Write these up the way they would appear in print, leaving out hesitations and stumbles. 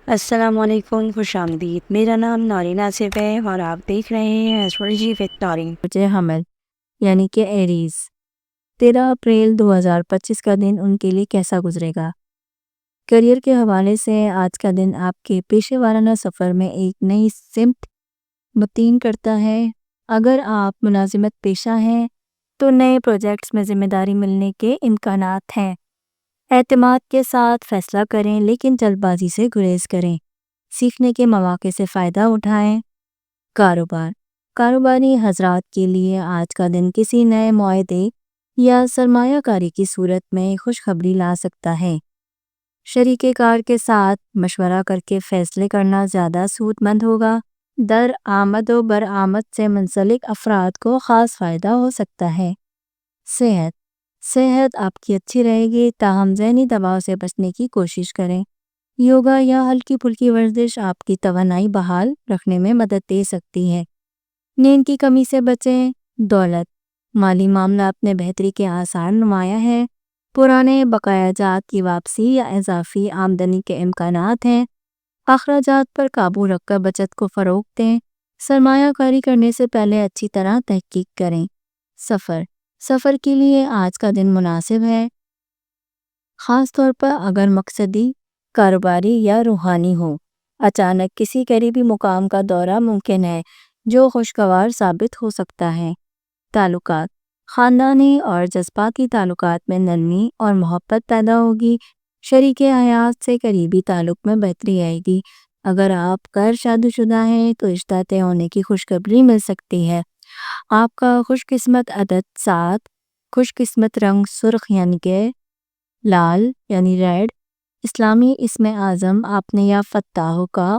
السلام علیکم، خوش آمدید۔ میرا نام نورین آصف ہے اور آپ دیکھ رہے ہیں ایسٹرولوجی وتھ نورین۔ برج حمل یعنی کہ ایریز، 13 اپریل 2025 کا دن ان کے لیے کیسا گزرے گا؟ کریئر کے حوالے سے آج کا دن آپ کے پیشے وارانہ سفر میں ایک نئی سمت متعین کرتا ہے۔ اگر آپ ملازمت پیشہ ہیں تو نئے پروجیکٹس میں ذمہ داری ملنے کے امکانات ہیں۔ اعتماد کے ساتھ فیصلہ کریں لیکن جلد بازی سے گریز کریں۔ سیکھنے کے مواقع سے فائدہ اٹھائیں۔ کاروباری حضرات کے لیے آج کا دن کسی نئے معاہدے یا سرمایہ کاری کی صورت میں خوشخبری لا سکتا ہے۔ شریک کار کے ساتھ مشورہ کر کے فیصلے کرنا زیادہ سود مند ہوگا۔ درآمد و برآمد سے منسلک افراد کو خاص فائدہ ہو سکتا ہے۔ صحت آپ کی اچھی رہے گی، تاہم ذہنی دباؤ سے بچنے کی کوشش کریں۔ یوگا یا ہلکی پھلکی ورزش آپ کی توانائی بحال رکھنے میں مدد دے سکتی ہے۔ نیند کی کمی سے بچیں۔ دولت، مالی معاملات میں بہتری کے آثار نمایاں ہیں۔ پرانے بقایا جات کی واپسی یا اضافی آمدنی کے امکانات ہیں۔ اخراجات پر قابو رکھ کر بچت کو فروغ دیں۔ سرمایہ کاری کرنے سے پہلے اچھی طرح تحقیق کریں۔ سفر کے لیے آج کا دن مناسب ہے، خاص طور پر اگر مقصدی، کاروباری یا روحانی ہو۔ اچانک کسی قریبی مقام کا دورہ ممکن ہے جو خوشگوار ثابت ہو سکتا ہے۔ تعلقات، خاندانی اور جذباتی تعلقات میں نرمی اور محبت پیدا ہوگی۔ شریک حیات سے قریبی تعلق میں بہتری آئے گی۔ اگر آپ غیر شادی شدہ ہیں تو رشتہ طے ہونے کی خوشخبری مل سکتی ہے۔ آپ کا خوش قسمت عدد 7، خوش قسمت رنگ سرخ یعنی کہ لال یعنی ریڈ۔ اسلامی اسم اعظم آپ نے یا فتاح کا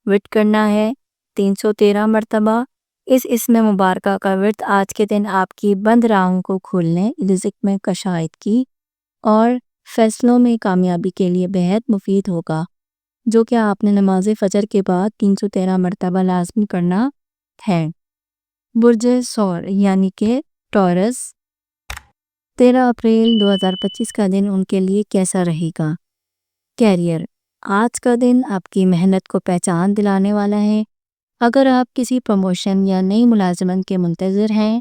ورد کرنا ہے 313 مرتبہ۔ اس اسم مبارکہ کا ورد آج کے دن آپ کی بند راہوں کو کھولنے، رزق میں کشائیدگی اور فیصلوں میں کامیابی کے لیے بہت مفید ہوگا، جو کہ آپ نے نماز فجر کے بعد 313 مرتبہ لازمی کرنا ہے۔ برج ثور یعنی کہ ٹورس، 13 اپریل 2025 کا دن ان کے لیے کیسا رہے گا؟ کیریئر، آج کا دن آپ کی محنت کو پہچان دلانے والا ہے۔ اگر آپ کسی پروموشن یا نئی ملازمت کے منتظر ہیں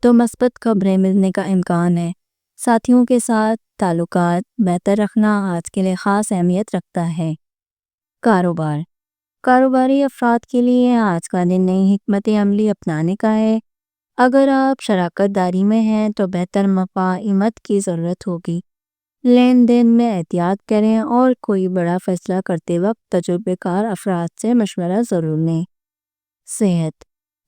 تو مثبت خبریں ملنے کا امکان ہے۔ ساتھیوں کے ساتھ تعلقات بہتر رکھنا آج کے لیے خاص اہمیت رکھتا ہے۔ کاروباری افراد کے لیے آج کا دن نئی حکمت عملی اپنانے کا ہے۔ اگر آپ شراکت داری میں ہیں تو بہتر مفاہمت کی ضرورت ہوگی۔ لین دین میں احتیاط کریں اور کوئی بڑا فیصلہ کرتے وقت تجربے کار افراد سے مشورہ ضرور لیں۔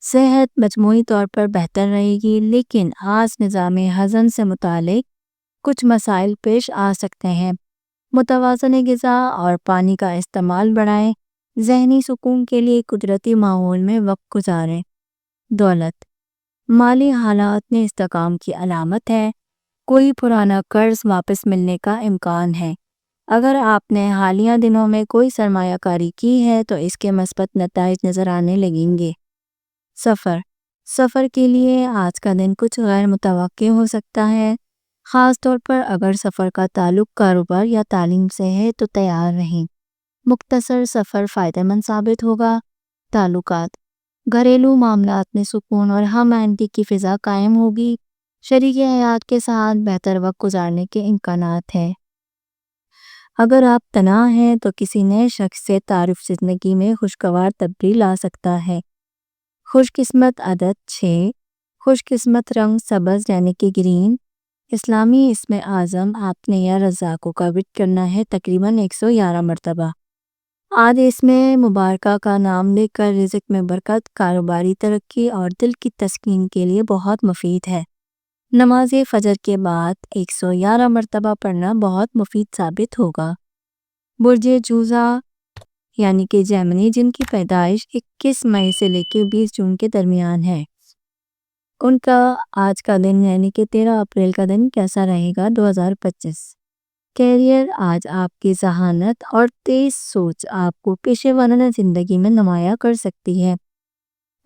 صحت مجموعی طور پر بہتر رہے گی، لیکن آج نظام ہضم سے متعلق کچھ مسائل پیش آ سکتے ہیں۔ متوازن غذا اور پانی کا استعمال بڑھائیں۔ ذہنی سکون کے لیے قدرتی ماحول میں وقت گزاریں۔ دولت، مالی حالات میں استحکام کی علامت ہے۔ کوئی پرانا قرض واپس ملنے کا امکان ہے۔ اگر آپ نے حالیہ دنوں میں کوئی سرمایہ کاری کی ہے تو اس کے مثبت نتائج نظر آنے لگیں گے۔ سفر کے لیے آج کا دن کچھ غیر متوقع ہو سکتا ہے، خاص طور پر اگر سفر کا تعلق کاروبار یا تعلیم سے ہے تو تیار رہیں۔ مختصر سفر فائدہ مند ثابت ہوگا۔ تعلقات، گھریلو معاملات میں سکون اور ہم آہنگی کی فضا قائم ہوگی۔ شریک حیات کے ساتھ بہتر وقت گزارنے کے امکانات ہیں۔ اگر آپ تنہا ہیں تو کسی نئے شخص سے تعارف زندگی میں خوشگوار تبدیلی لا سکتا ہے۔ خوش قسمت عدد 6، خوش قسمت رنگ سبز یعنی کہ گرین۔ اسلامی اسم اعظم آپ نے یا رزاق کا ورد کرنا ہے تقریباً 111 مرتبہ۔ آج اسم مبارکہ کا نام لے کر رزق میں برکت، کاروباری ترقی اور دل کی تسکین کے لیے بہت مفید ہے۔ نماز فجر کے بعد 111 مرتبہ پڑھنا بہت مفید ثابت ہوگا۔ برج جوزا یعنی کہ جیمنی، جن کی پیدائش 21 مئی سے لے کے 20 جون کے درمیان ہے، ان کا آج کا دن یعنی کہ 13 اپریل کا دن کیسا رہے گا 2025؟ کیریئر، آج آپ کی ذہانت اور تیز سوچ آپ کو پیشے ورانہ زندگی میں نمایاں کر سکتی ہے۔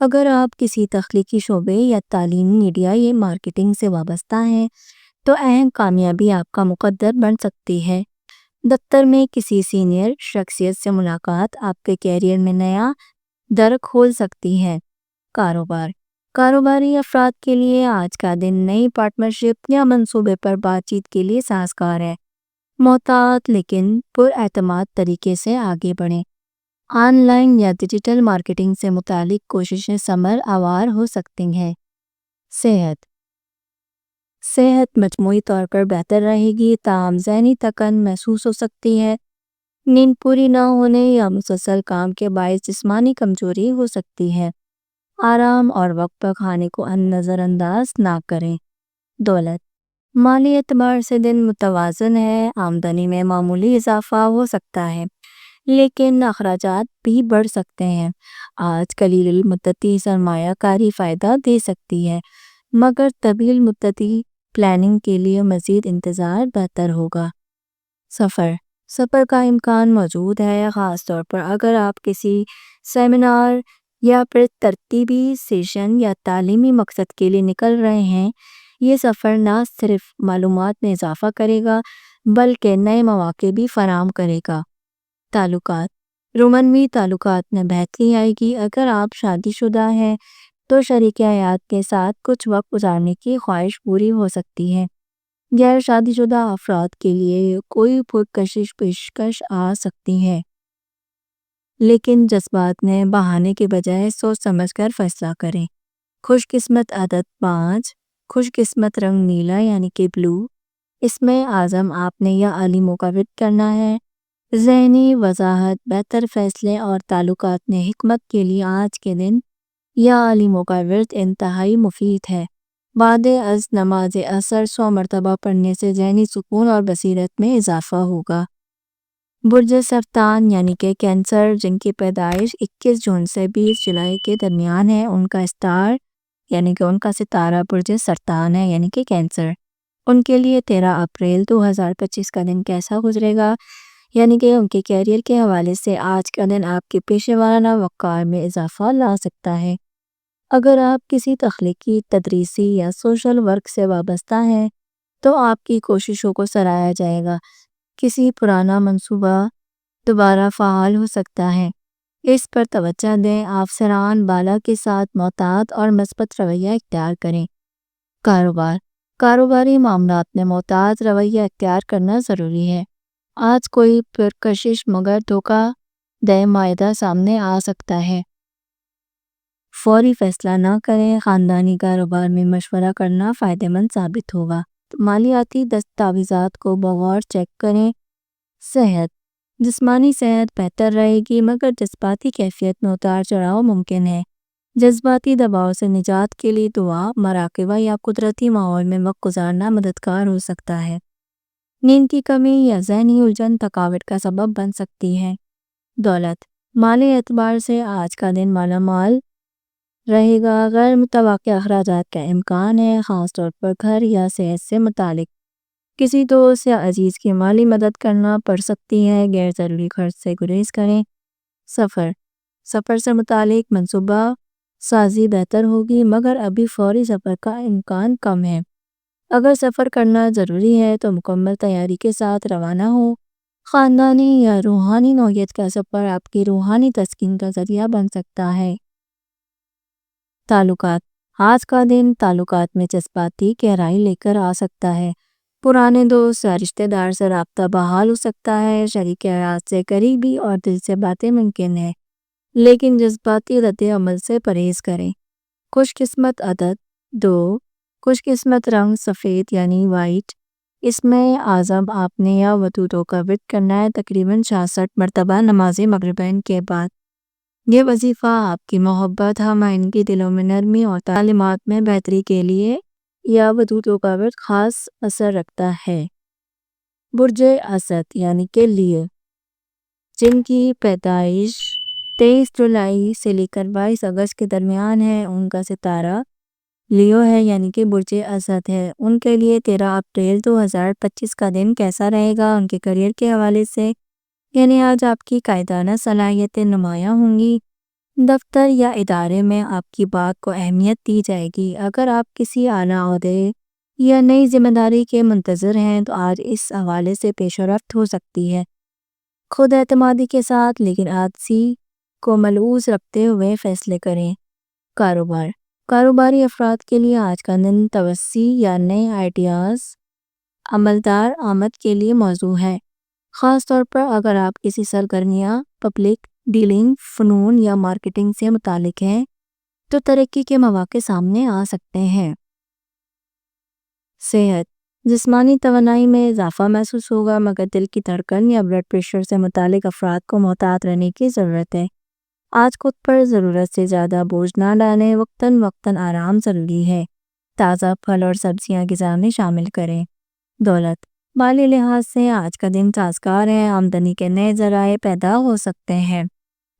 اگر آپ کسی تخلیقی شعبے یا تعلیم، میڈیا یا مارکیٹنگ سے وابستہ ہیں تو اہم کامیابی آپ کا مقدر بن سکتی ہے۔ دفتر میں کسی سینئر شخصیت سے ملاقات آپ کے کیریئر میں نیا در کھول سکتی ہے۔ کاروباری افراد کے لیے آج کا دن نئی پارٹنرشپ یا منصوبے پر بات چیت کے لیے سازگار ہے۔ محتاط لیکن پر اعتماد طریقے سے آگے بڑھیں۔ آن لائن یا ڈیجیٹل مارکیٹنگ سے متعلق کوششیں ثمر آور ہو سکتی ہیں۔ صحت مجموعی طور پر بہتر رہے گی، تاہم ذہنی تھکن محسوس ہو سکتی ہے۔ نیند پوری نہ ہونے یا مسلسل کام کے باعث جسمانی کمزوری ہو سکتی ہے۔ آرام اور وقت پر کھانے کو نظر انداز نہ کریں۔ دولت، مالی اعتبار سے دن متوازن ہے، آمدنی میں معمولی اضافہ ہو سکتا ہے لیکن اخراجات بھی بڑھ سکتے ہیں۔ آج قلیل المدتی سرمایہ کاری فائدہ دے سکتی ہے مگر طویل مدتی پلاننگ کے لیے مزید انتظار بہتر ہوگا۔ سفر کا امکان موجود ہے، خاص طور پر اگر آپ کسی سیمینار یا پھر تربیتی سیشن یا تعلیمی مقصد کے لیے نکل رہے ہیں۔ یہ سفر نہ صرف معلومات میں اضافہ کرے گا بلکہ نئے مواقع بھی فراہم کرے گا۔ رومانوی تعلقات میں بہتری آئے گی۔ اگر آپ شادی شدہ ہیں تو شریک حیات کے ساتھ کچھ وقت گزارنے کی خواہش پوری ہو سکتی ہے۔ غیر شادی شدہ افراد کے لیے کوئی پرکشش پیشکش آ سکتی ہے لیکن جذبات میں بہانے کے بجائے سوچ سمجھ کر فیصلہ کریں۔ خوش قسمت عدد 5، خوش قسمت رنگ نیلا یعنی کہ بلو۔ اس میں عزم آپ نے یا عالی موقع کرنا ہے۔ ذہنی وضاحت، بہتر فیصلے اور تعلقات میں حکمت کے لیے آج کے دن یا عالی موقع انتہائی مفید ہے۔ بعد از نماز عصر 100 مرتبہ پڑھنے سے ذہنی سکون اور بصیرت میں اضافہ ہوگا۔ برج سرطان یعنی کہ کینسر، جن کی پیدائش 21 جون سے 20 جولائی کے درمیان ہے، ان کا ستارہ برج سرطان ہے یعنی کہ کینسر۔ ان کے لیے 13 اپریل 2025 کا دن کیسا گزرے گا؟ یعنی کہ ان کے کیریئر کے حوالے سے آج کا دن آپ کے پیشہ ورانہ وقار میں اضافہ لا سکتا ہے۔ اگر آپ کسی تخلیقی، تدریسی یا سوشل ورک سے وابستہ ہیں تو آپ کی کوششوں کو سراہا جائے گا۔ کسی پرانا منصوبہ دوبارہ فعال ہو سکتا ہے، اس پر توجہ دیں۔ افسران بالا کے ساتھ محتاط اور مثبت رویہ اختیار کریں۔ کاروباری معاملات میں محتاط رویہ اختیار کرنا ضروری ہے۔ آج کوئی پرکشش مگر دھوکہ دہ معاہدہ سامنے آ سکتا ہے۔ فوری فیصلہ نہ کریں۔ خاندانی کاروبار میں مشورہ کرنا فائدہ مند ثابت ہوگا۔ مالیاتی دستاویزات کو بغور چیک کریں۔ جسمانی صحت بہتر رہے گی مگر جذباتی کیفیت میں اتار چڑھاؤ ممکن ہے۔ جذباتی دباؤ سے نجات کے لیے دعا، مراقبہ یا قدرتی ماحول میں وقت گزارنا مددگار ہو سکتا ہے۔ نیند کی کمی یا ذہنی الجھن تھکاوٹ کا سبب بن سکتی ہے۔ دولت، مالی اعتبار سے آج کا دن مالا مال رہے گا۔ غیر متوقع اخراجات کا امکان ہے، خاص طور پر گھر یا صحت سے متعلق کسی دوست یا عزیز کی مالی مدد کرنا پڑ سکتی ہے۔ غیر ضروری خرچ سے گریز کریں۔ سفر سے متعلق منصوبہ سازی بہتر ہوگی مگر ابھی فوری سفر کا امکان کم ہے۔ اگر سفر کرنا ضروری ہے تو مکمل تیاری کے ساتھ روانہ ہو۔ خاندانی یا روحانی نوعیت کا سفر آپ کی روحانی تسکین کا ذریعہ بن سکتا ہے۔ آج کا دن تعلقات میں جذباتی گہرائی لے کر آ سکتا ہے۔ پرانے دوست یا رشتہ دار سے رابطہ بحال ہو سکتا ہے۔ شریک حیات سے قریبی اور دل سے باتیں ممکن ہیں لیکن جذباتی رد عمل سے پرہیز کریں۔ خوش قسمت عدد 2، خوش قسمت رنگ سفید یعنی وائٹ۔ اس میں عزم آپ نے یا وطودوں کا ورد کرنا ہے تقریباً 66 مرتبہ نماز مغربین کے بعد۔ یہ وظیفہ آپ کی محبت، ہم آہنگی، دلوں میں نرمی اور تعلیمات میں بہتری کے لیے یا وطودوں کا ورد خاص اثر رکھتا ہے۔ برج اسد یعنی کہ لیو، جن کی پیدائش 23 جولائی سے لے کر 22 اگست کے درمیان ہے، ان کا ستارہ لیو ہے یعنی کہ برج اسد ہے۔ ان کے لیے 13 اپریل 2025 کا دن کیسا رہے گا؟ ان کے کیریئر کے حوالے سے یعنی آج آپ کی قائدانہ صلاحیتیں نمایاں ہوں گی۔ دفتر یا ادارے میں آپ کی بات کو اہمیت دی جائے گی۔ اگر آپ کسی اعلیٰ عہدے یا نئی ذمہ داری کے منتظر ہیں تو آج اس حوالے سے پیش رفت ہو سکتی ہے۔ خود اعتمادی کے ساتھ لیکن عاجزی کو ملحوظ رکھتے ہوئے فیصلے کریں۔ کاروبار کاروباری افراد کے لیے آج کا دن توسیع یا نئے آئیڈیاز عملدار آمد کے لیے موزوں ہے، خاص طور پر اگر آپ کسی سرگرمیاں پبلک ڈیلنگ، فنون یا مارکیٹنگ سے متعلق ہیں تو ترقی کے مواقع سامنے آ سکتے ہیں۔ صحت جسمانی توانائی میں اضافہ محسوس ہوگا، مگر دل کی دھڑکن یا بلڈ پریشر سے متعلق افراد کو محتاط رہنے کی ضرورت ہے۔ آج خود پر ضرورت سے زیادہ بوجھ نہ ڈالیں، وقتاً وقتاً آرام ضروری ہے۔ تازہ پھل اور سبزیاں غذا میں شامل کریں۔ دولت مالی لحاظ سے آج کا دن سازگار ہے، آمدنی کے نئے ذرائع پیدا ہو سکتے ہیں،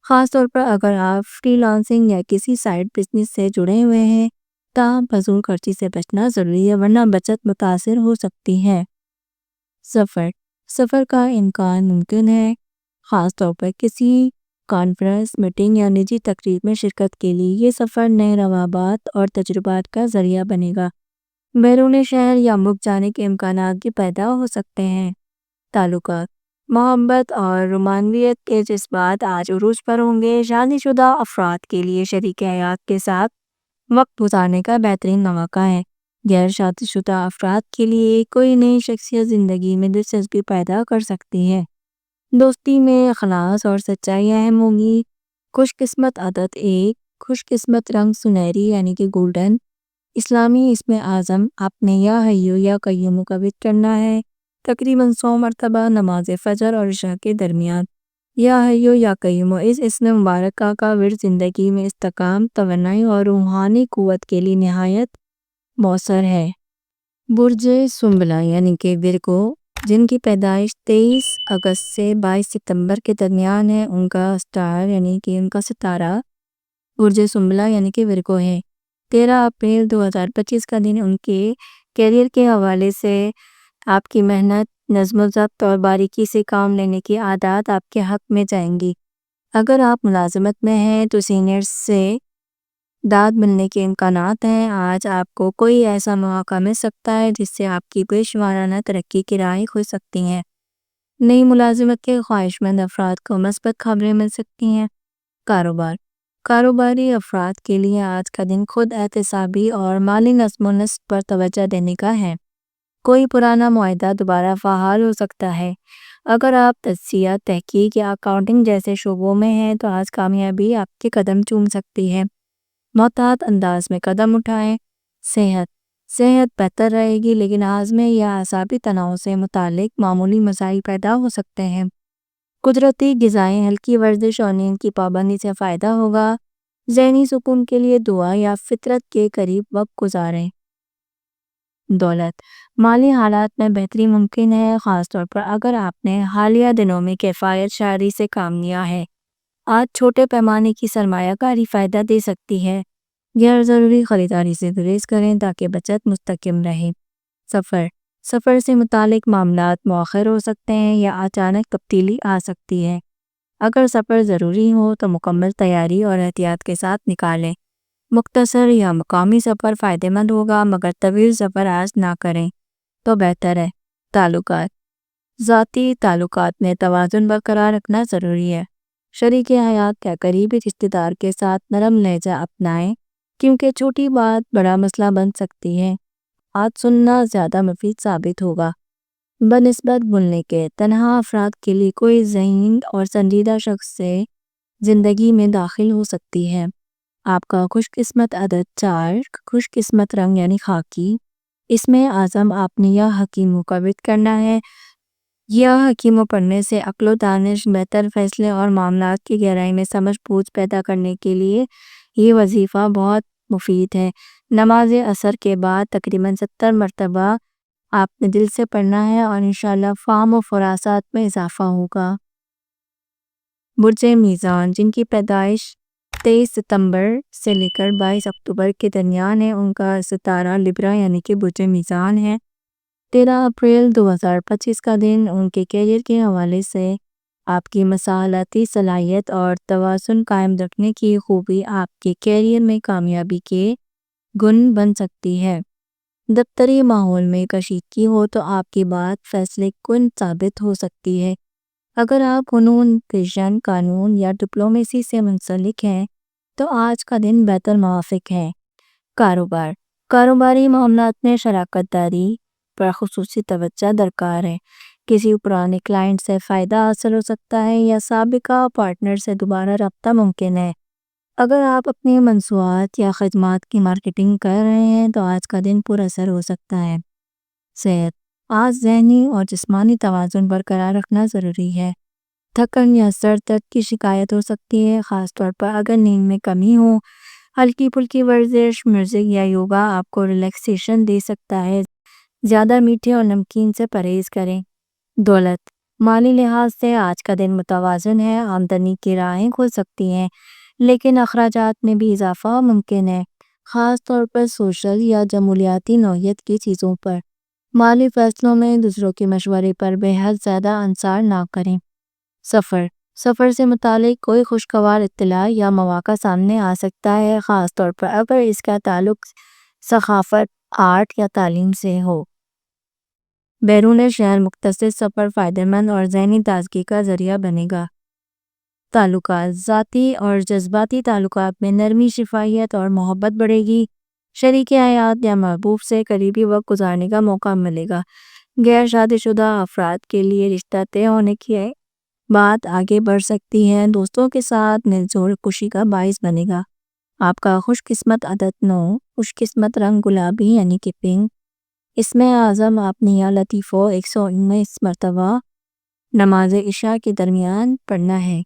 خاص طور پر اگر آپ فری لانسنگ یا کسی سائیڈ بزنس سے جڑے ہوئے ہیں۔ تاہم فضول خرچی سے بچنا ضروری ہے ورنہ بچت متاثر ہو سکتی ہے۔ سفر کا امکان ممکن ہے، خاص طور پر کسی کانفرنس، میٹنگ یا نجی تقریب میں شرکت کے لیے۔ یہ سفر نئے روابط اور تجربات کا ذریعہ بنے گا۔ بیرون شہر یا ملک جانے کے امکانات بھی پیدا ہو سکتے ہیں۔ تعلقات محبت اور رومانویت کے جذبات آج عروج پر ہوں گے۔ شادی شدہ افراد کے لیے شریک حیات کے ساتھ وقت گزارنے کا بہترین مواقع ہے۔ غیر شادی شدہ افراد کے لیے کوئی نئی شخصیت زندگی میں دلچسپی پیدا کر سکتی ہے۔ دوستی میں اخلاص اور سچائی اہم ہوگی۔ خوش قسمت عدد 1، خوش قسمت رنگ سنہری یعنی کہ گولڈن۔ اسلامی اسم اعظم آپ نے یا حیو یا قیوم مقوت کرنا ہے، تقریباً 100 مرتبہ نماز فجر اور عشاء کے درمیان۔ یا حیو یا قیوم اس اسم مبارکہ کا ورد زندگی میں استحکام، توانائی اور روحانی قوت کے لیے نہایت مؤثر ہے۔ برج سنبلہ یعنی کہ ورگو، جن کی پیدائش 23 اگست سے 22 ستمبر کے درمیان ہے، ان کا سٹار یعنی کہ ان کا ستارہ برج سنبلہ یعنی کہ ورگو ہے۔ 13 اپریل 2025 کا دن ان کے کیریئر کے حوالے سے آپ کی محنت، نظم و ضبط اور باریکی سے کام لینے کی عادات آپ کے حق میں جائیں گی۔ اگر آپ ملازمت میں ہیں تو سینئرز سے داد ملنے کے امکانات ہیں۔ آج آپ کو کوئی ایسا مواقع مل سکتا ہے جس سے آپ کی پیشورانہ ترقی کی راہیں کھل سکتی ہیں۔ نئی ملازمت کے خواہش مند افراد کو مثبت خبریں مل سکتی ہیں۔ کاروباری افراد کے لیے آج کا دن خود احتسابی اور مالی نظم و نسق پر توجہ دینے کا ہے۔ کوئی پرانا معاہدہ دوبارہ فعال ہو سکتا ہے۔ اگر آپ تجزیہ، تحقیق یا اکاؤنٹنگ جیسے شعبوں میں ہیں تو آج کامیابی آپ کے قدم چوم سکتی ہے۔ محتاط انداز میں قدم اٹھائیں۔ صحت بہتر رہے گی لیکن ہاضمے یا اعصابی تناؤ سے متعلق معمولی مسائل پیدا ہو سکتے ہیں۔ قدرتی غذائیں، ہلکی ورزش اور نیند کی پابندی سے فائدہ ہوگا۔ ذہنی سکون کے لیے دعا یا فطرت کے قریب وقت گزاریں۔ دولت مالی حالات میں بہتری ممکن ہے، خاص طور پر اگر آپ نے حالیہ دنوں میں کفایت شعری سے کام لیا ہے۔ آج چھوٹے پیمانے کی سرمایہ کاری فائدہ دے سکتی ہے۔ غیر ضروری خریداری سے گریز کریں تاکہ بچت مستحکم رہے۔ سفر سے متعلق معاملات مؤخر ہو سکتے ہیں یا اچانک تبدیلی آ سکتی ہے۔ اگر سفر ضروری ہو تو مکمل تیاری اور احتیاط کے ساتھ نکالیں۔ مختصر یا مقامی سفر فائدہ مند ہوگا مگر طویل سفر آج نہ کریں تو بہتر ہے۔ ذاتی تعلقات میں توازن برقرار رکھنا ضروری ہے۔ شریک حیات کے قریبی رشتہ دار کے ساتھ نرم لہجہ اپنائیں کیونکہ چھوٹی بات بڑا مسئلہ بن سکتی ہے۔ آج سننا زیادہ مفید ثابت ہوگا بنسبت بولنے کے۔ تنہا افراد کے لیے کوئی ذہین اور سنجیدہ شخص سے زندگی میں داخل ہو سکتی ہے۔ آپ کا خوش قسمت عدد 4، خوش قسمت رنگ یعنی خاکی۔ اس میں اعظم آپ نے یا حکیم مقوت کرنا ہے۔ یا حکیموں پڑھنے سے عقل و دانش، بہتر فیصلے اور معاملات کی گہرائی میں سمجھ بوجھ پیدا کرنے کے لیے یہ وظیفہ بہت مفید ہے۔ نماز عصر کے بعد تقریباً 70 مرتبہ آپ نے دل سے پڑھنا ہے اور انشاءاللہ فہم و فراسات میں اضافہ ہوگا۔ برج میزان، جن کی پیدائش 23 ستمبر سے لے کر 22 اکتوبر کے درمیان ہے، ان کا ستارہ لبرا یعنی کہ برج میزان ہے۔ 13 اپریل 2025 کا دن ان کے کیریئر کے حوالے سے آپ کی مساعلاتی صلاحیت اور توازن قائم رکھنے کی خوبی آپ کے کیریئر میں کامیابی کے گن بن سکتی ہے۔ دفتری ماحول میں کشیدگی ہو تو آپ کی بات فیصلے کن ثابت ہو سکتی ہے۔ اگر آپ فنون، فیشن، قانون یا ڈپلومیسی سے منسلک ہیں تو آج کا دن بہتر موافق ہے۔ کاروبار، کاروباری معاملات میں شراکت داری پر خصوصی توجہ درکار ہے۔ کسی پرانے کلائنٹ سے فائدہ حاصل ہو سکتا ہے یا سابقہ پارٹنر سے دوبارہ رابطہ ممکن ہے۔ اگر آپ اپنی مصنوعات یا خدمات کی مارکیٹنگ کر رہے ہیں تو آج کا دن پر اثر ہو سکتا ہے۔ صحت، آج ذہنی اور جسمانی توازن برقرار رکھنا ضروری ہے۔ تھکن یا سر درد کی شکایت ہو سکتی ہے، خاص طور پر اگر نیند میں کمی ہو۔ ہلکی پھلکی ورزش، میوزک یا یوگا آپ کو ریلیکسیشن دے سکتا ہے۔ زیادہ میٹھے اور نمکین سے پرہیز کریں۔ دولت، مالی لحاظ سے آج کا دن متوازن ہے۔ آمدنی کی راہیں کھل سکتی ہیں لیکن اخراجات میں بھی اضافہ ممکن ہے، خاص طور پر سوشل یا جمولیاتی نوعیت کی چیزوں پر۔ مالی فیصلوں میں دوسروں کے مشورے پر بے حد زیادہ انحصار نہ کریں۔ سفر سے متعلق کوئی خوشگوار اطلاع یا مواقع سامنے آ سکتا ہے، خاص طور پر اگر اس کا تعلق ثقافت، آرٹ یا تعلیم سے ہو۔ بیرون شہر مختصر سفر فائدہ مند اور ذہنی تازگی کا ذریعہ بنے گا۔ تعلقات، ذاتی اور جذباتی تعلقات میں نرمی، شفافیت اور محبت بڑھے گی۔ شریک حیات یا محبوب سے قریبی وقت گزارنے کا موقع ملے گا۔ غیر شادی شدہ افراد کے لیے رشتہ طے ہونے کی بات آگے بڑھ سکتی ہے۔ دوستوں کے ساتھ مل جل خوشی کا باعث بنے گا۔ آپ کا خوش قسمت عدد 9، خوش قسمت رنگ گلابی یعنی کہ پنک۔ اس میں اعظم آپ نے یا لطیفہ 119 مرتبہ نماز عشاء کے درمیان پڑھنا ہے۔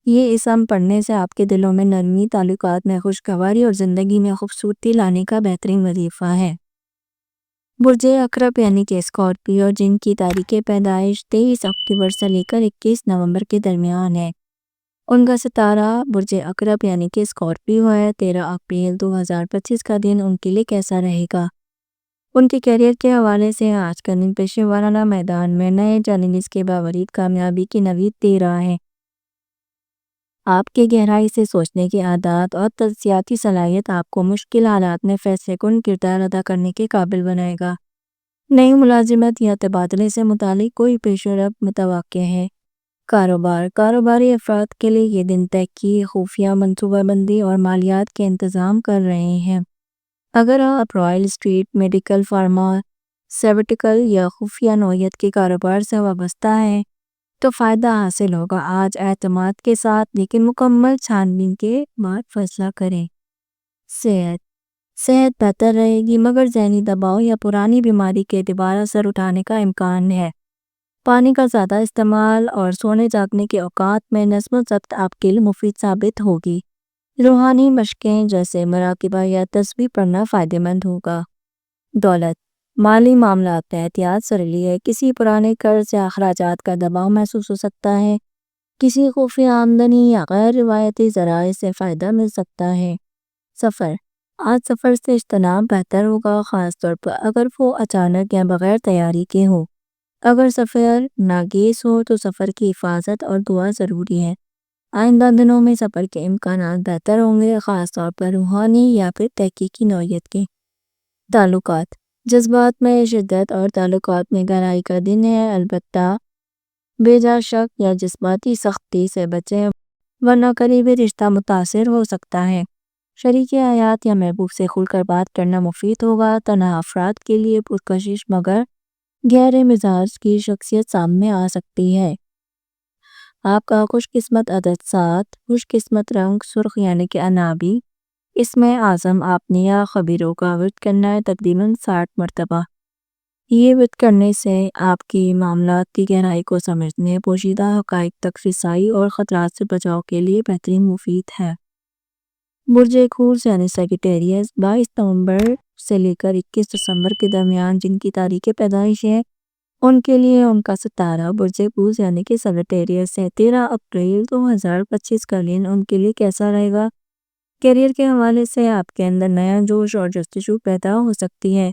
یہ اسم پڑھنے سے آپ کے دلوں میں نرمی، تعلقات میں خوشگواری اور زندگی میں خوبصورتی لانے کا بہترین وظیفہ ہے۔ برج عقرب یعنی کہ اسکارپیو، جن کی تاریخ پیدائش 23 اکتوبر سے لے کر 21 نومبر کے درمیان ہے، ان کا ستارہ برج عقرب یعنی کہ اسکارپیو ہے۔ 13 اپریل 2025 کا دن ان کے لیے کیسا رہے گا؟ ان کے کیریئر کے حوالے سے آج کا دن پیشہ ورانہ میدان میں نئے چیلنجز کے باوجود کامیابی کی نوید دے رہا ہے۔ آپ کے گہرائی سے سوچنے کی عادات اور تجزیاتی صلاحیت آپ کو مشکل حالات میں فیصلے کن کردار ادا کرنے کے قابل بنائے گا۔ نئی ملازمت یا تبادلے سے متعلق کوئی پیش رفت متوقع ہے۔ کاروبار، کاروباری افراد کے لیے یہ دن تحقیق، خفیہ منصوبہ بندی اور مالیات کے انتظام کر رہے ہیں۔ اگر آپ رائل اسٹیٹ، میڈیکل، فارماسیوٹیکل یا خفیہ نوعیت کے کاروبار سے وابستہ ہیں تو فائدہ حاصل ہوگا۔ آج اعتماد کے ساتھ لیکن مکمل چھان بین کے بعد فیصلہ کریں۔ صحت بہتر رہے گی مگر ذہنی دباؤ یا پرانی بیماری کے دوبارہ سر اٹھانے کا امکان ہے۔ پانی کا زیادہ استعمال اور سونے جاگنے کے اوقات میں نظم و ضبط آپ کے لیے مفید ثابت ہوگی۔ روحانی مشقیں جیسے مراقبہ یا تسبیح پڑھنا فائدہ مند ہوگا۔ دولت، مالی معاملات میں احتیاط ضروری ہے۔ کسی پرانے قرض یا اخراجات کا دباؤ محسوس ہو سکتا ہے۔ کسی خفیہ آمدنی یا غیر روایتی ذرائع سے فائدہ مل سکتا ہے۔ آج سفر سے اجتناب بہتر ہوگا، خاص طور پر اگر وہ اچانک یا بغیر تیاری کے ہو۔ اگر سفر ناگزیر ہو تو سفر کی حفاظت اور دعا ضروری ہے۔ آئندہ دنوں میں سفر کے امکانات بہتر ہوں گے، خاص طور پر روحانی یا پھر تحقیقی نوعیت کے۔ تعلقات، جذبات میں شدت اور تعلقات میں گہرائی کا دن ہے، البتہ بے جا شک یا جذباتی سختی سے بچیں ورنہ قریبی رشتہ متاثر ہو سکتا ہے۔ شریک حیات یا محبوب سے کھل کر بات کرنا مفید ہوگا۔ تنہا افراد کے لیے پرکشش مگر گہرے مزاج کی شخصیت سامنے آ سکتی ہے۔ آپ کا خوش قسمت عدد 7، خوش قسمت رنگ سرخ یعنی کہ عنابی۔ اس میں اعظم آپ نے یا خبیروں کا ورد کرنا ہے، تقریباً 60 مرتبہ۔ یہ ورد کرنے سے آپ کی معاملات کی گہرائی کو سمجھنے، پوشیدہ حقائق تک رسائی اور خطرات سے بچاؤ کے لیے بہترین مفید ہے۔ برج خورس یعنی سیجیٹیریس، 22 نومبر سے لے کر 21 دسمبر کے درمیان جن کی تاریخ پیدائش ہے ان کے لیے ان کا ستارہ برج خورس یعنی کہ سیجیٹیریس ہے۔ 13 اپریل 2025 کا دن ان کے لیے کیسا رہے گا؟ کیریئر کے حوالے سے آپ کے اندر نیا جوش اور جستجو پیدا ہو سکتی ہے۔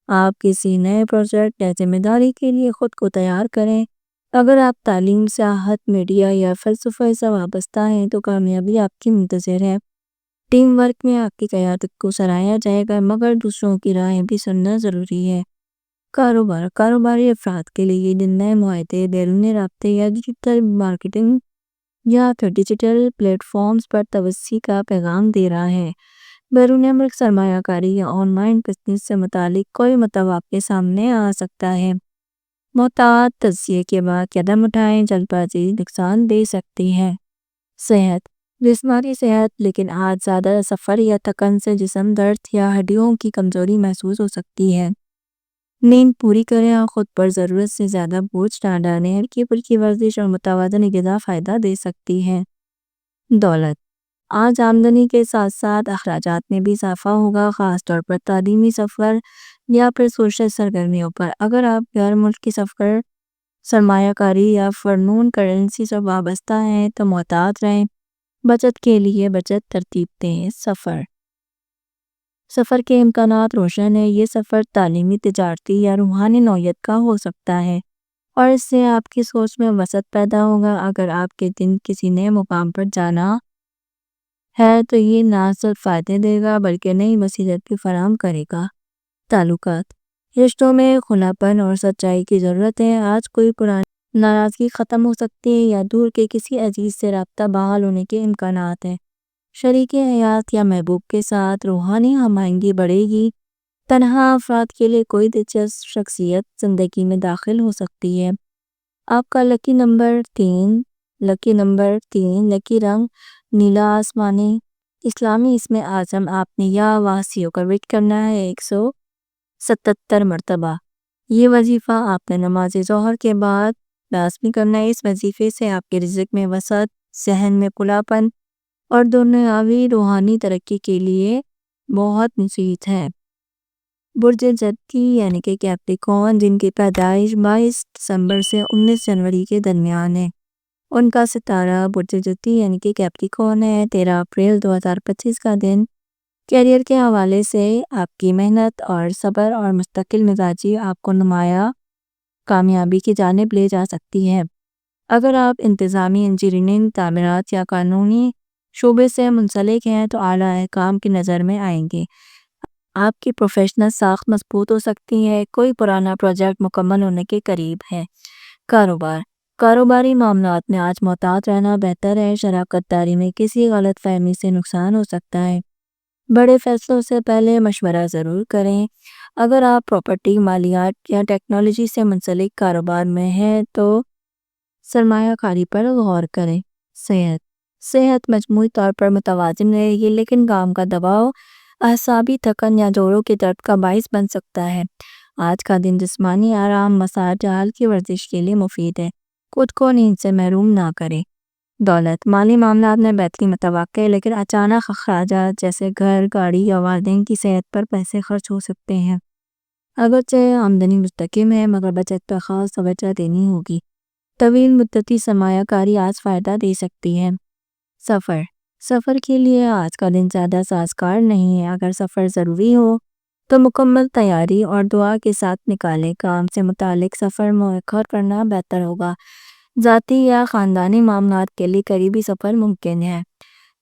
آپ کسی نئے پروجیکٹ یا ذمہ داری کے لیے خود کو تیار کریں۔ اگر آپ تعلیم، سیاحت، میڈیا یا فلسفے سے وابستہ ہیں تو کامیابی آپ کی منتظر ہے۔ ٹیم ورک میں آپ کی قیادت کو سراہا جائے گا، مگر دوسروں کی رائے بھی سننا ضروری ہے۔ کاروباری افراد کے لیے یہ دن نئے معاہدے، بیرونی رابطے یا ڈیجیٹل مارکیٹنگ یا پھر ڈیجیٹل پلیٹ فارمز پر توسیع کا پیغام دے رہا ہے۔ بیرون ملک سرمایہ کاری یا آن لائن بزنس سے متعلق کوئی مدعا آپ کے سامنے آ سکتا ہے۔ محتاط تجزیے کے بعد قدم اٹھائیں، جلد بازی نقصان دے سکتی ہے۔ صحت، جسمانی صحت، لیکن آج زیادہ سفر یا تھکن سے جسم درد یا ہڈیوں کی کمزوری محسوس ہو سکتی ہے۔ نیند پوری کریں اور خود پر ضرورت سے زیادہ بوجھ نہ ڈالیں۔ ہلکی پھلکی ورزش اور متوازن غذا فائدہ دے سکتی ہے۔ دولت، آج آمدنی کے ساتھ ساتھ اخراجات میں بھی اضافہ ہوگا، خاص طور پر تعلیمی سفر یا پھر سوشل سرگرمیوں پر۔ اگر آپ غیر ملکی سفر، سرمایہ کاری یا فارن کرنسی سے وابستہ ہیں تو محتاط رہیں۔ بچت کے لیے بچت ترتیب دیں۔ سفر کے امکانات روشن ہیں۔ یہ سفر تعلیمی، تجارتی یا روحانی نوعیت کا ہو سکتا ہے اور اس سے آپ کی سوچ میں وسعت پیدا ہوگا۔ اگر آپ کے دن کسی نئے مقام پر جانا ہے تو یہ نہ صرف فائدے دے گا بلکہ نئی بصیرت بھی فراہم کرے گا۔ تعلقات، رشتوں میں کھلا پن اور سچائی کی ضرورت ہے۔ آج کوئی پرانی ناراضگی ختم ہو سکتی ہے یا دور کے کسی عزیز سے رابطہ بحال ہونے کے امکانات ہیں۔ شریک حیات یا محبوب کے ساتھ روحانی ہم آہنگی بڑھے گی۔ تنہا افراد کے لیے کوئی دلچسپ شخصیت زندگی میں داخل ہو سکتی ہے۔ آپ کا لکی نمبر 3، لکی رنگ نیلا آسمانی۔ اسلامی اسم اعظم آپ نے یا واسیوں کا ورد کرنا ہے 177 مرتبہ۔ یہ وظیفہ آپ نے نماز ظہر کے بعد لازمی کرنا ہے۔ اس وظیفے سے آپ کے رزق میں وسعت، ذہن میں کھلا پن اور دنیاوی روحانی ترقی کے لیے بہت مفید ہے۔ برج جدی یعنی کہ کیپریکارن، جن کی پیدائش 22 دسمبر سے 19 جنوری کے درمیان ہے، ان کا ستارہ برج جدی یعنی کہ کیپریکارن ہے۔ 13 اپریل 2025 کا دن کیریئر کے حوالے سے آپ کی محنت اور صبر اور مستقل مزاجی آپ کو نمایاں کامیابی کی جانب لے جا سکتی ہے۔ اگر آپ انتظامی، انجینئرنگ، تعمیرات یا قانونی شعبے سے منسلک ہیں تو اعلیٰ حکام کی نظر میں آئیں گے۔ آپ کی پروفیشنل ساخت مضبوط ہو سکتی ہے۔ کوئی پرانا پروجیکٹ مکمل ہونے کے قریب ہے۔ کاروباری معاملات میں آج محتاط رہنا بہتر ہے۔ شراکت داری میں کسی غلط فہمی سے نقصان ہو سکتا ہے۔ بڑے فیصلوں سے پہلے مشورہ ضرور کریں۔ اگر آپ پراپرٹی، مالیات یا ٹیکنالوجی سے منسلک کاروبار میں ہیں تو سرمایہ کاری پر غور کریں۔ صحت مجموعی طور پر متوازن رہے گی، لیکن کام کا دباؤ، اعصابی تھکن یا جوڑوں کے درد کا باعث بن سکتا ہے۔ آج کا دن جسمانی آرام، مساج یا ہلکی ورزش کے لیے مفید ہے۔ خود کو نیند سے محروم نہ کریں۔ دولت، مالی معاملات میں بہتری متوقع ہے، لیکن اچانک اخراجات جیسے گھر، گاڑی یا والدین کی صحت پر پیسے خرچ ہو سکتے ہیں۔ اگرچہ آمدنی مستحکم ہے، مگر بچت پر خاص توجہ دینی ہوگی۔ طویل مدتی سرمایہ کاری آج فائدہ دے سکتی ہے۔ سفر کے لیے آج کا دن زیادہ سازگار نہیں ہے۔ اگر سفر ضروری ہو تو مکمل تیاری اور دعا کے ساتھ نکالیں۔ کام سے متعلق سفر مؤخر کرنا بہتر ہوگا۔ ذاتی یا خاندانی معاملات کے لیے قریبی سفر ممکن ہے۔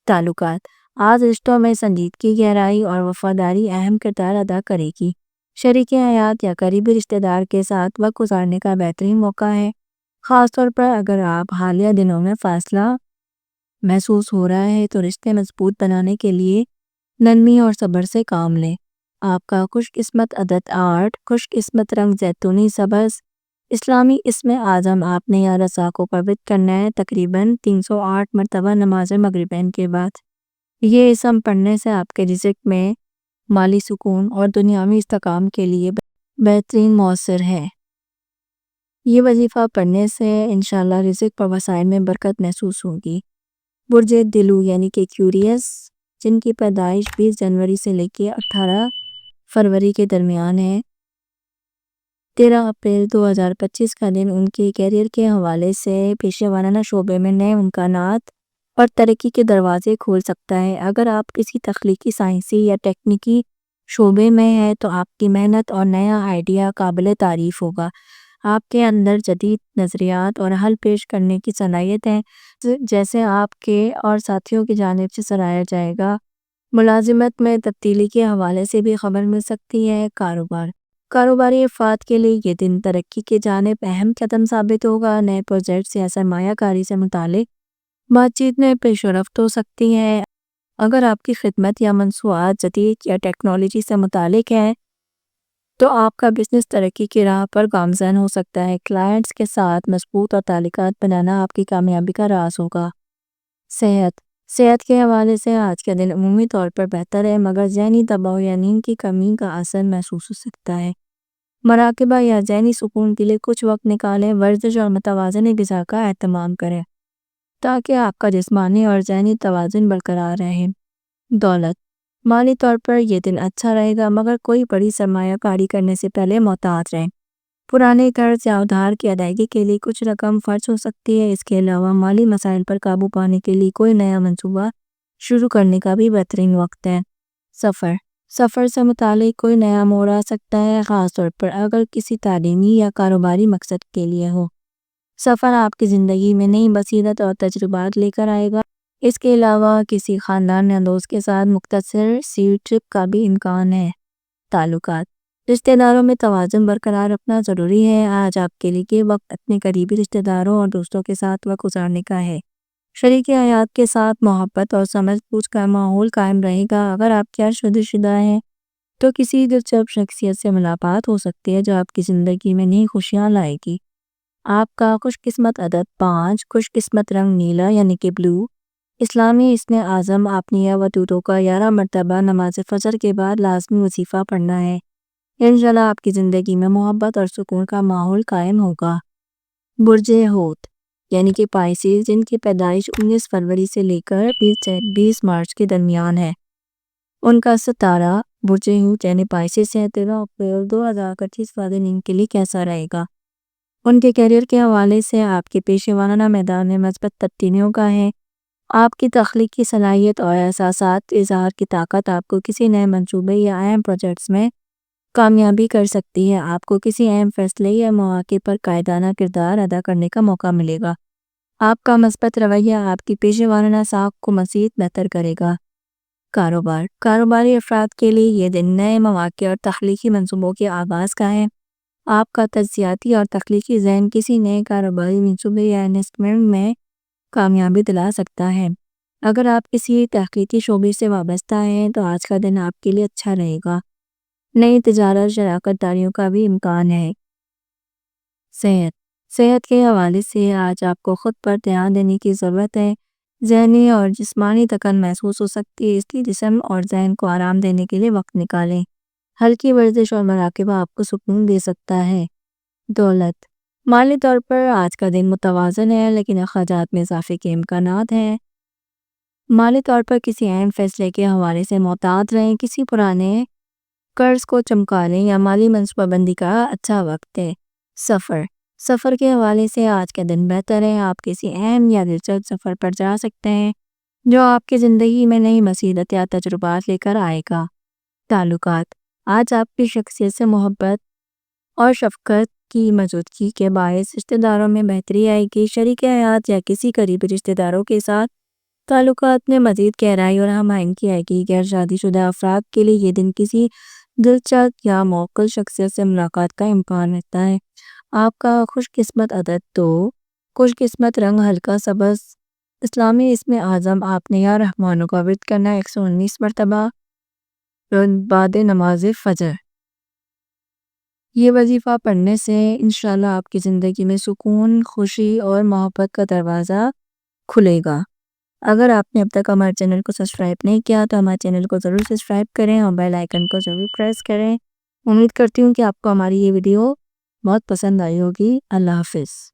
تعلقات، آج رشتوں میں سنجیدگی، گہرائی اور وفاداری اہم کردار ادا کرے گی۔ شریک حیات یا قریبی رشتہ دار کے ساتھ وقت گزارنے کا بہترین موقع ہے، خاص طور پر اگر آپ حالیہ دنوں میں فاصلہ محسوس ہو رہا ہے تو رشتے مضبوط بنانے کے لیے نرمی اور صبر سے کام لیں۔ آپ کا خوش قسمت عدد 8، خوش قسمت رنگ زیتونی سبز۔ اسلامی اسم اعظم آپ نے یا رضا کو پرورد کرنا ہے تقریباً 308 مرتبہ نماز مغربین کے بعد۔ یہ اسم پڑھنے سے آپ کے رزق میں مالی سکون اور دنیاوی استحکام کے لیے بہترین مؤثر ہے۔ یہ وظیفہ پڑھنے سے انشاءاللہ رزق پر وسائل میں برکت محسوس ہوگی۔ برج دلو یعنی کہ ایکویریس، جن کی پیدائش 20 جنوری سے لے کے 18 فروری کے درمیان ہے، 13 اپریل 2025 کا دن ان کے کیریئر کے حوالے سے پیشہ ورانہ شعبے میں نئے امکانات اور ترقی کے دروازے کھول سکتا ہے۔ اگر آپ کسی تخلیقی، سائنسی یا ٹیکنیکی شعبے میں ہیں تو آپ کی محنت اور نیا آئیڈیا قابل تعریف ہوگا۔ آپ کے اندر جدید نظریات اور حل پیش کرنے کی صلاحیت ہے، جیسے آپ کے اور ساتھیوں کی جانب سے سراہا جائے گا۔ ملازمت میں تبدیلی کے حوالے سے بھی خبر مل سکتی ہے۔ کاروباری افراد کے لیے یہ دن ترقی کی جانب اہم قدم ثابت ہوگا۔ نئے پروجیکٹس یا سرمایہ کاری سے متعلق بات چیت میں پیش رفت ہو سکتی ہے۔ اگر آپ کی خدمت یا مصنوعات جدید یا ٹیکنالوجی سے متعلق ہے تو آپ کا بزنس ترقی کی راہ پر گامزن ہو سکتا ہے۔ کلائنٹس کے ساتھ مضبوط اور تعلقات بنانا آپ کی کامیابی کا راز ہوگا۔ صحت کے حوالے سے آج کا دن عمومی طور پر بہتر ہے، مگر ذہنی دباؤ یا نیند کی کمی کا اثر محسوس ہو سکتا ہے۔ مراقبہ یا ذہنی سکون کے لیے کچھ وقت نکالیں۔ ورزش اور متوازن غذا کا اہتمام کریں تاکہ آپ کا جسمانی اور ذہنی توازن برقرار رہے۔ مالی طور پر یہ دن اچھا رہے گا، مگر کوئی بڑی سرمایہ کاری کرنے سے پہلے محتاط رہیں۔ پرانے قرض یا ادھار کی ادائیگی کے لیے کچھ رقم خرچ ہو سکتی ہے۔ اس کے علاوہ مالی مسائل پر قابو پانے کے لیے کوئی نیا منصوبہ شروع کرنے کا بھی بہترین وقت ہے۔ سفر سے متعلق کوئی نیا موڑ آ سکتا ہے، خاص طور پر اگر کسی تعلیمی یا کاروباری مقصد کے لیے ہو۔ سفر آپ کی زندگی میں نئی بصیرت اور تجربات لے کر آئے گا۔ اس کے علاوہ کسی خاندان یا دوست کے ساتھ مختصر سی ٹرپ کا بھی امکان ہے۔ رشتہ داروں میں توازن برقرار رکھنا ضروری ہے۔ آج آپ کے لیے یہ وقت اپنے قریبی رشتہ داروں اور دوستوں کے ساتھ وقت گزارنے کا ہے۔ شریک حیات کے ساتھ محبت اور سمجھ بوجھ کا ماحول قائم رہے گا۔ اگر آپ کیا شدہ ہیں تو کسی دلچسپ شخصیت سے ملاقات ہو سکتی ہے جو آپ کی زندگی میں نئی خوشیاں لائے گی۔ آپ کا خوش قسمت عدد 5، خوش قسمت رنگ نیلا یعنی کہ بلو۔ اسلامی اسم اعظم آپ نے ودودوں کا 11 مرتبہ نماز فجر کے بعد لازمی وظیفہ پڑھنا ہے۔ انشاءاللہ آپ کی زندگی میں محبت اور سکون کا ماحول قائم ہوگا۔ برج حوت یعنی کہ پائسیز، جن کی پیدائش 19 فروری سے لے کر 20 مارچ کے درمیان ہے، ان کا ستارہ برج حوت یعنی پائسیز ہے۔ 13 اکتوبر 2025 والے دن کے لیے کیسا رہے گا؟ ان کے کیریئر کے حوالے سے آپ کے پیشہ ورانہ میدان میں مثبت تبدیلیوں کا ہے۔ آپ کی تخلیقی صلاحیت اور احساسات اظہار کی طاقت آپ کو کسی نئے منصوبے یا اہم پروجیکٹس میں کامیابی کر سکتی ہے۔ آپ کو کسی اہم فیصلے یا مواقع پر قائدانہ کردار ادا کرنے کا موقع ملے گا۔ آپ کا مثبت رویہ آپ کی پیشہ ورانہ ساکھ کو مزید بہتر کرے گا۔ کاروباری افراد کے لیے یہ دن نئے مواقع اور تخلیقی منصوبوں کے آغاز کا ہے۔ آپ کا تجزیاتی اور تخلیقی ذہن کسی نئے کاروباری منصوبے یا انویسٹمنٹ میں کامیابی دلا سکتا ہے۔ اگر آپ کسی تحقیقی شعبے سے وابستہ ہیں تو آج کا دن آپ کے لیے اچھا رہے گا۔ نئی تجارت شراکت داریوں کا بھی امکان ہے۔ صحت کے حوالے سے آج آپ کو خود پر دھیان دینے کی ضرورت ہے۔ ذہنی اور جسمانی تھکن محسوس ہو سکتی ہے، اس لیے جسم اور ذہن کو آرام دینے کے لیے وقت نکالیں۔ ہلکی ورزش اور مراقبہ آپ کو سکون دے سکتا ہے۔ مالی طور پر آج کا دن متوازن ہے، لیکن اخراجات میں اضافے کے امکانات ہیں۔ مالی طور پر کسی اہم فیصلے کے حوالے سے محتاط رہیں۔ کسی پرانے قرض کو چمکا لیں یا مالی منصوبہ بندی کا اچھا وقت ہے۔ سفر کے حوالے سے آج کا دن بہتر ہے۔ آپ کسی اہم یا دلچسپ سفر پر جا سکتے ہیں جو آپ کی زندگی میں نئی بصیرت یا تجربات لے کر آئے گا۔ آج آپ کی شخصیت سے محبت اور شفقت کی موجودگی کے باعث رشتہ داروں میں بہتری آئے گی۔ شریک حیات یا کسی قریبی رشتہ داروں کے ساتھ تعلقات میں مزید گہرائی اور ہم آہنگی آئے گی۔ غیر شادی شدہ افراد کے لیے یہ دن کسی دلچسپ یا موقع شخصیت سے ملاقات کا امکان رہتا ہے۔ آپ کا خوش قسمت عدد 2، خوش قسمت رنگ ہلکا سبز۔ اسلامی اسم اعظم آپ نے یا رحمانوں کا ورد کرنا 119 مرتبہ بعد نماز فجر۔ یہ وظیفہ پڑھنے سے انشاءاللہ آپ کی زندگی میں سکون، خوشی اور محبت کا دروازہ کھلے گا۔ اگر آپ نے اب تک ہمارے چینل کو سبسکرائب نہیں کیا تو ہمارے چینل کو ضرور سبسکرائب کریں اور بیل آئیکن کو ضرور پریس کریں۔ امید کرتی ہوں کہ آپ کو ہماری یہ ویڈیو بہت پسند آئی ہوگی۔ اللہ حافظ۔